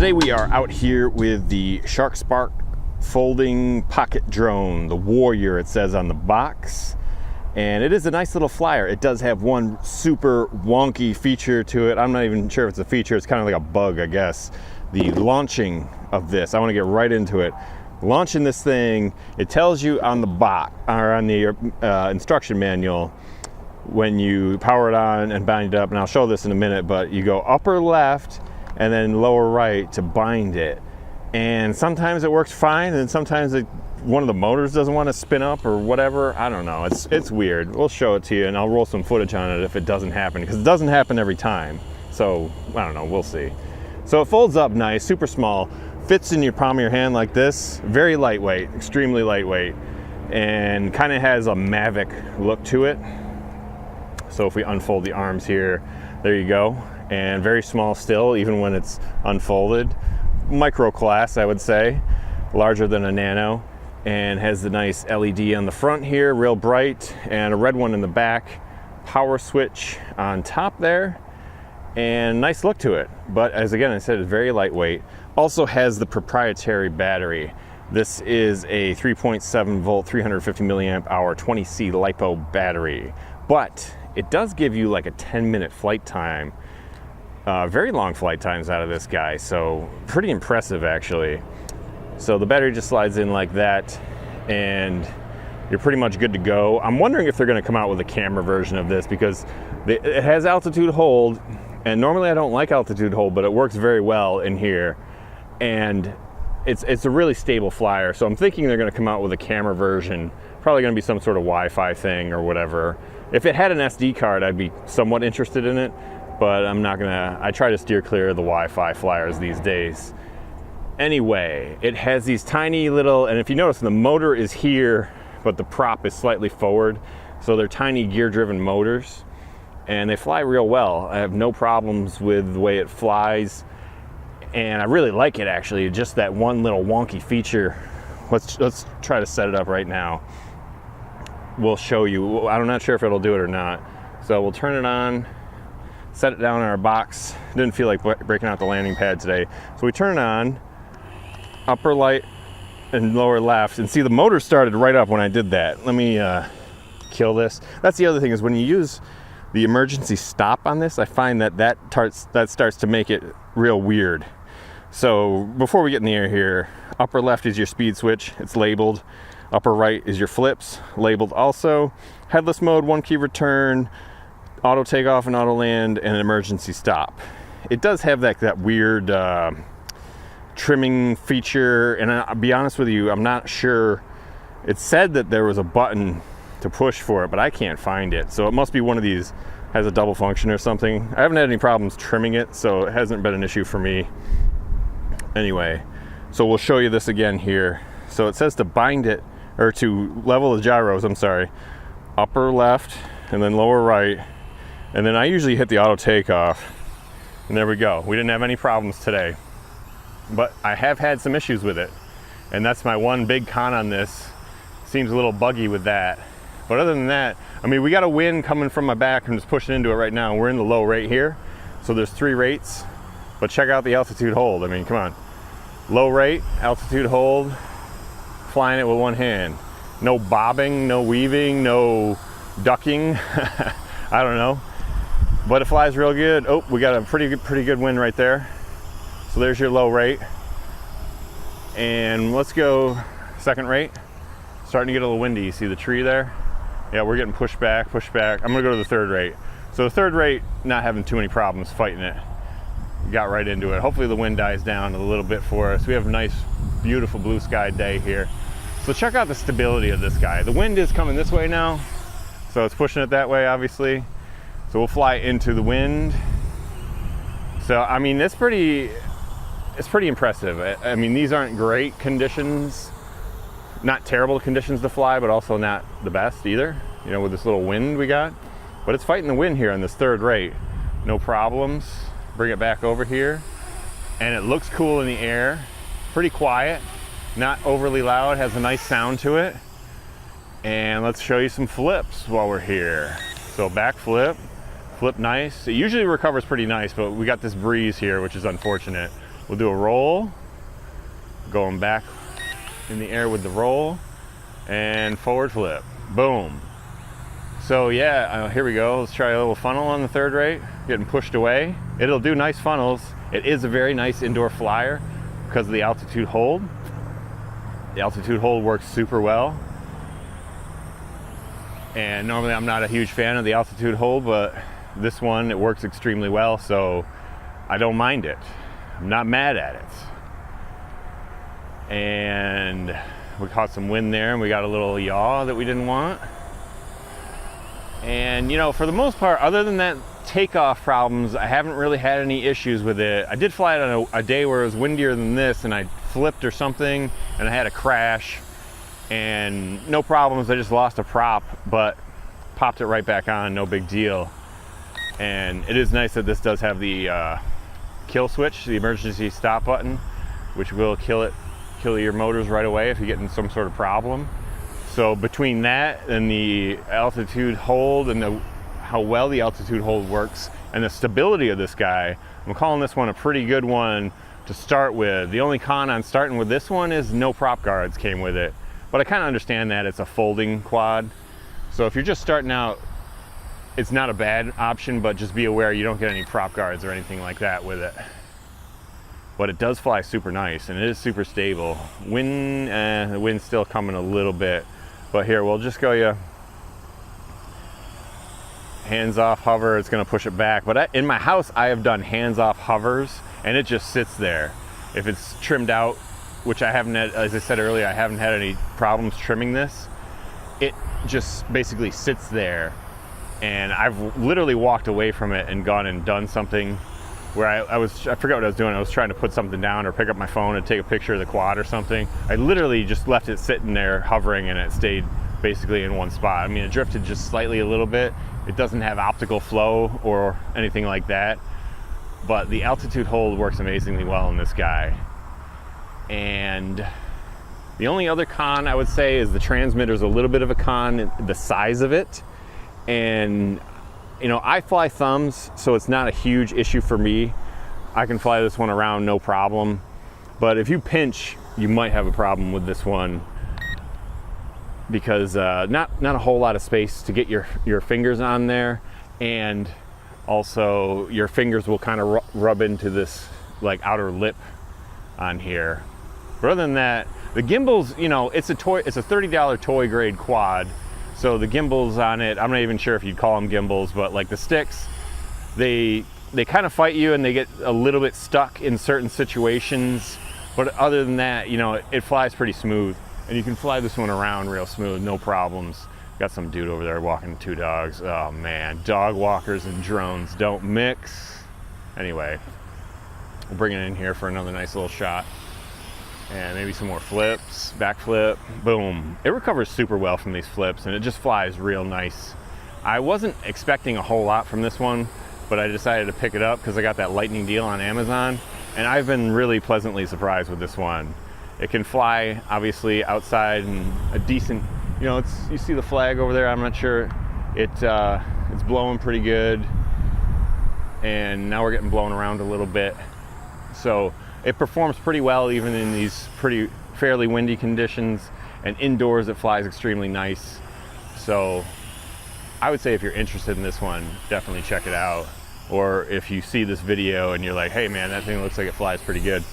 Today we are out here with the Schark folding pocket drone, the Warrior it says on the box. And it is a nice little flyer. It does have one super wonky feature to it. I'm not even sure if it's a feature, it's kind of like a bug, I guess. The launching of this, I want to get right into it. Launching this thing, it tells you on the box, or on the instruction manual, when you power it on and bind it up, and I'll show this in a minute, but you go upper left and then lower right to bind it. And sometimes it works fine, and sometimes one of the motors doesn't want to spin up or whatever. I don't know, it's weird. We'll show it to you and I'll roll some footage on it if it doesn't happen, because it doesn't happen every time. So I don't know, we'll see. So it folds up nice, super small, fits in your palm of your hand like this, very lightweight, extremely lightweight, and kind of has a Mavic look to it. So if we unfold the arms here, there you go. And very small still, even when it's unfolded. Micro class, I would say, larger than a Nano, and has the nice LED on the front here, real bright, and a red one in the back, power switch on top there, and nice look to it. But as again I said, it's very lightweight. Also has the proprietary battery. This is a 3.7 volt 350 milliamp hour 20C LiPo battery, but it does give you like a 10-minute flight time. Very long flight times out of this guy, so pretty impressive actually. So the battery just slides in like that and you're pretty much good to go. I'm wondering if they're going to come out with a camera version of this, because it has altitude hold, and normally I don't like altitude hold, but it works very well in here, and it's a really stable flyer. So I'm thinking they're going to come out with a camera version, probably going to be some sort of Wi-Fi thing or whatever. If it had an SD card, I'd be somewhat interested in it, but I'm not gonna, I try to steer clear of the Wi-Fi flyers these days. Anyway, it has these tiny little, and if you notice, the motor is here, but the prop is slightly forward. So they're tiny gear-driven motors, and they fly real well. I have no problems with the way it flies, and I really like it actually. Just that one little wonky feature. Let's try to set it up right now. We'll show you. I'm not sure if it'll do it or not. So we'll turn it on, set it down in our box. Didn't feel like breaking out the landing pad today. So we turn it on, upper light and lower left, and see the motor started right up when I did that. Let me kill this. That's the other thing, is when you use the emergency stop on this, I find that starts to make it real weird. So before we get in the air here, upper left is your speed switch, it's labeled. Upper right is your flips, labeled also. Headless mode, 1-key return, auto takeoff and auto land, and an emergency stop. It does have that weird trimming feature, and I'll be honest with you, I'm not sure. It said that there was a button to push for it, but I can't find it. So it must be one of these, has a double function or something. I haven't had any problems trimming it, so it hasn't been an issue for me. Anyway, so we'll show you this again here. So it says to bind it, or to level the gyros, I'm sorry, upper left and then lower right. And then I usually hit the auto takeoff, and there we go. We didn't have any problems today, but I have had some issues with it, and that's my one big con on this. Seems a little buggy with that, but other than that, I mean, we got a wind coming from my back. I'm just pushing into it right now. We're in the low rate here, so there's 3 rates, but check out the altitude hold. I mean, come on, low rate, altitude hold, flying it with one hand. No bobbing, no weaving, no ducking. I don't know. But it flies real good. Oh, we got a pretty good wind right there. So there's your low rate. And let's go second rate. Starting to get a little windy. You see the tree there? Yeah, we're getting pushed back. I'm gonna go to the third rate. So the third rate, not having too many problems fighting it. Got right into it. Hopefully the wind dies down a little bit for us. We have a nice, beautiful blue sky day here. So check out the stability of this guy. The wind is coming this way now, so it's pushing it that way, obviously. So we'll fly into the wind. So I mean, it's pretty impressive. I mean, these aren't great conditions, not terrible conditions to fly, but also not the best either, you know, with this little wind we got. But it's fighting the wind here on this third rate. No problems. Bring it back over here, and it looks cool in the air. Pretty quiet, not overly loud, has a nice sound to it. And let's show you some flips while we're here. So back flip nice. It usually recovers pretty nice, but we got this breeze here, which is unfortunate. We'll do a roll, going back in the air with the roll, and forward flip. Boom. So yeah, here we go. Let's try a little funnel on the third rate, getting pushed away. It'll do nice funnels. It is a very nice indoor flyer because of the altitude hold. The altitude hold works super well. And normally I'm not a huge fan of the altitude hold, but this one, it works extremely well, so I don't mind it. I'm not mad at it. And we caught some wind there, and we got a little yaw that we didn't want. And you know, for the most part, other than that takeoff problems, I haven't really had any issues with it. I did fly it on a day where it was windier than this, and I flipped or something, and I had a crash. And no problems, I just lost a prop, but popped it right back on, no big deal. And it is nice that this does have the kill switch, the emergency stop button, which will kill your motors right away if you get in some sort of problem. So between that and the altitude hold and how well the altitude hold works and the stability of this guy, I'm calling this one a pretty good one to start with. The only con on starting with this one is no prop guards came with it. But I kind of understand that it's a folding quad. So if you're just starting out, it's not a bad option, but just be aware you don't get any prop guards or anything like that with it. But it does fly super nice, and it is super stable. The wind's still coming a little bit. But here, we'll just go hands off hover, it's gonna push it back. But in my house, I have done hands off hovers, and it just sits there. If it's trimmed out, which I haven't had, as I said earlier, I haven't had any problems trimming this. It just basically sits there, and I've literally walked away from it and gone and done something where I forgot what I was doing. I was trying to put something down or pick up my phone and take a picture of the quad or something. I literally just left it sitting there hovering, and it stayed basically in one spot. I mean, it drifted just slightly a little bit. It doesn't have optical flow or anything like that, but the altitude hold works amazingly well in this guy. And the only other con I would say is the transmitter's a little bit of a con, the size of it. And you know, I fly thumbs, so it's not a huge issue for me. I can fly this one around no problem. But if you pinch, you might have a problem with this one because not a whole lot of space to get your fingers on there, and also your fingers will kind of rub into this like outer lip on here. But other than that, the gimbals, you know, it's a $30 toy grade quad. So the gimbals on it, I'm not even sure if you'd call them gimbals, but like the sticks, they kind of fight you and they get a little bit stuck in certain situations. But other than that, you know, it flies pretty smooth, and you can fly this one around real smooth, no problems. Got some dude over there walking two dogs. Oh man, dog walkers and drones don't mix. Anyway, we'll bring it in here for another nice little shot. And maybe some more flips, backflip, boom. It recovers super well from these flips, and it just flies real nice. I wasn't expecting a whole lot from this one, but I decided to pick it up because I got that lightning deal on Amazon, and I've been really pleasantly surprised with this one. It can fly, obviously, outside and a decent, you know, you see the flag over there, I'm not sure. It's blowing pretty good, and now we're getting blown around a little bit. So it performs pretty well even in these fairly windy conditions, and indoors it flies extremely nice. So I would say if you're interested in this one, definitely check it out. Or if you see this video and you're like, hey man, that thing looks like it flies pretty good,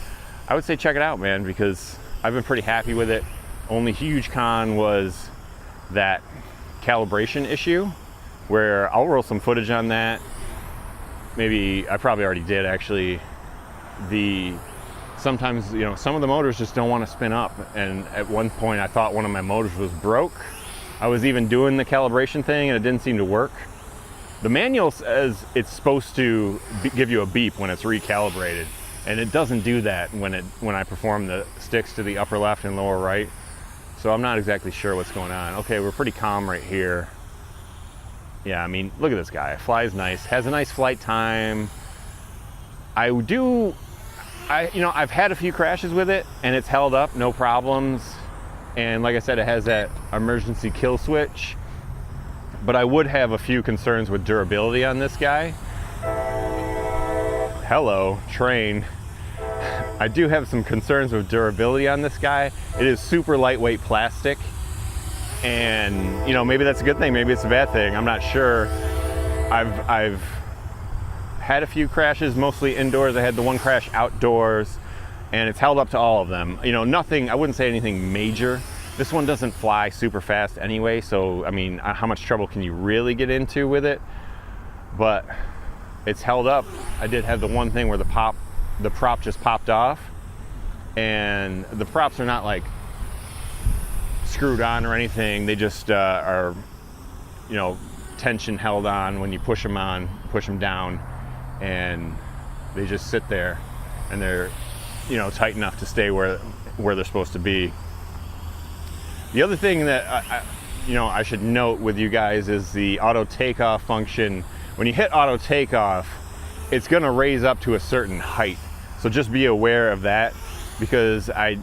I would say check it out, man, because I've been pretty happy with it. Only huge con was that calibration issue, where I'll roll some footage on that. Maybe I probably already did actually. Sometimes, you know, some of the motors just don't want to spin up, and at one point I thought one of my motors was broke. I was even doing the calibration thing and it didn't seem to work. The manual says it's supposed to give you a beep when it's recalibrated, and it doesn't do that when I perform the sticks to the upper left and lower right. So I'm not exactly sure what's going on. Okay, we're pretty calm right here. Yeah, I mean, look at this guy. Flies nice, has a nice flight time. I've had a few crashes with it, and it's held up, no problems. And like I said, it has that emergency kill switch. But I would have a few concerns with durability on this guy. Hello, train. I do have some concerns with durability on this guy. It is super lightweight plastic, and you know, maybe that's a good thing, maybe it's a bad thing, I'm not sure. I've had a few crashes, mostly indoors. I had the one crash outdoors, and it's held up to all of them. You know, nothing, I wouldn't say anything major. This one doesn't fly super fast anyway, so I mean, how much trouble can you really get into with it? But it's held up. I did have the one thing where the prop just popped off, and the props are not like screwed on or anything. They just are, you know, tension held on when you push them on, push them down, and they just sit there, and they're, you know, tight enough to stay where they're supposed to be. The other thing that you know, I should note with you guys is the auto takeoff function. When you hit auto takeoff, it's going to raise up to a certain height. So just be aware of that, because a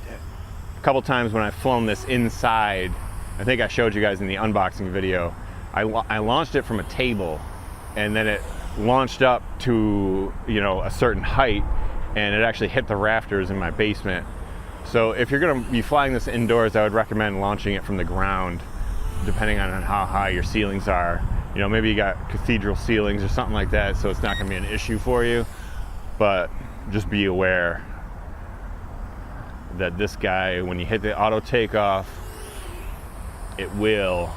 couple times when I've flown this inside, I think I showed you guys in the unboxing video, I launched it from a table, and then it launched up to, you know, a certain height, and it actually hit the rafters in my basement. So if you're going to be flying this indoors, I would recommend launching it from the ground, depending on how high your ceilings are. You know, maybe you got cathedral ceilings or something like that, so it's not going to be an issue for you. But just be aware that this guy, when you hit the auto takeoff, it will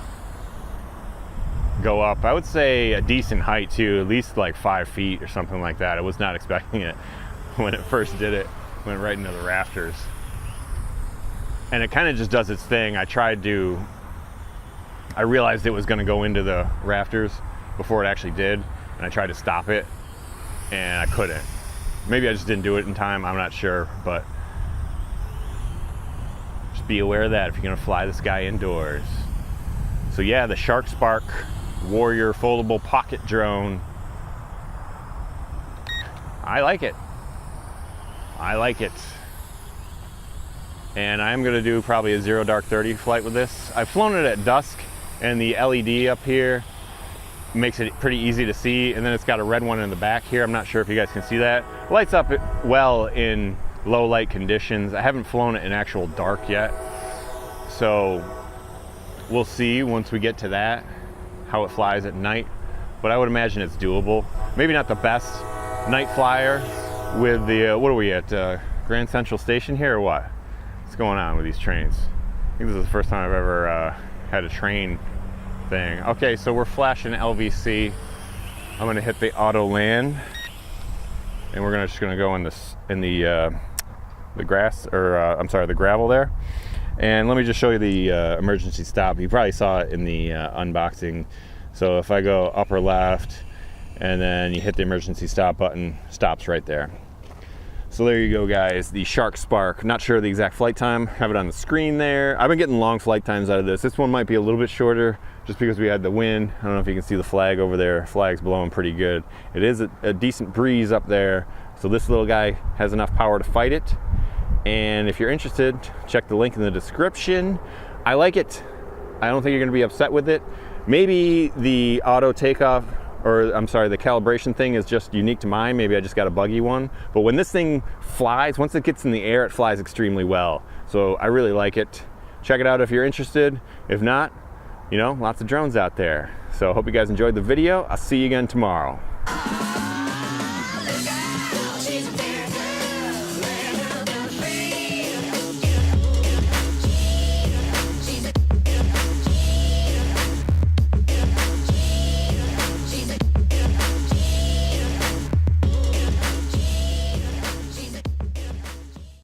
go up, I would say, a decent height too, at least like 5 feet or something like that. I was not expecting it when it first did it. Went right into the rafters. And it kind of just does its thing. I realized it was going to go into the rafters before it actually did, and I tried to stop it, and I couldn't. Maybe I just didn't do it in time, I'm not sure, but just be aware of that if you're going to fly this guy indoors. So yeah, the Schark Warrior foldable pocket drone. I like it. I like it. And I'm going to do probably a 0 dark 30 flight with this. I've flown it at dusk, and the LED up here makes it pretty easy to see, and then it's got a red one in the back here. I'm not sure if you guys can see that. It lights up well in low light conditions. I haven't flown it in actual dark yet, so we'll see once we get to that how it flies at night, but I would imagine it's doable. Maybe not the best night flyer with the what are we at, Grand Central Station here or what? What's going on with these trains? I think this is the first time I've ever had a train thing. Okay, so we're flashing LVC. I'm gonna hit the auto land, and we're just gonna go in the grass, or I'm sorry, the gravel there. And let me just show you the emergency stop. You probably saw it in the unboxing. So if I go upper left, and then you hit the emergency stop button, stops right there. So there you go, guys, the Schark. Not sure the exact flight time, have it on the screen there. I've been getting long flight times out of this. This one might be a little bit shorter just because we had the wind. I don't know if you can see the flag over there. Flag's blowing pretty good. It is a decent breeze up there, so this little guy has enough power to fight it. And if you're interested, check the link in the description. I like it. I don't think you're gonna be upset with it. Maybe the auto takeoff, or I'm sorry, the calibration thing is just unique to mine. Maybe I just got a buggy one. But when this thing flies, once it gets in the air, it flies extremely well. So I really like it. Check it out if you're interested. If not, you know, lots of drones out there. So I hope you guys enjoyed the video. I'll see you again tomorrow.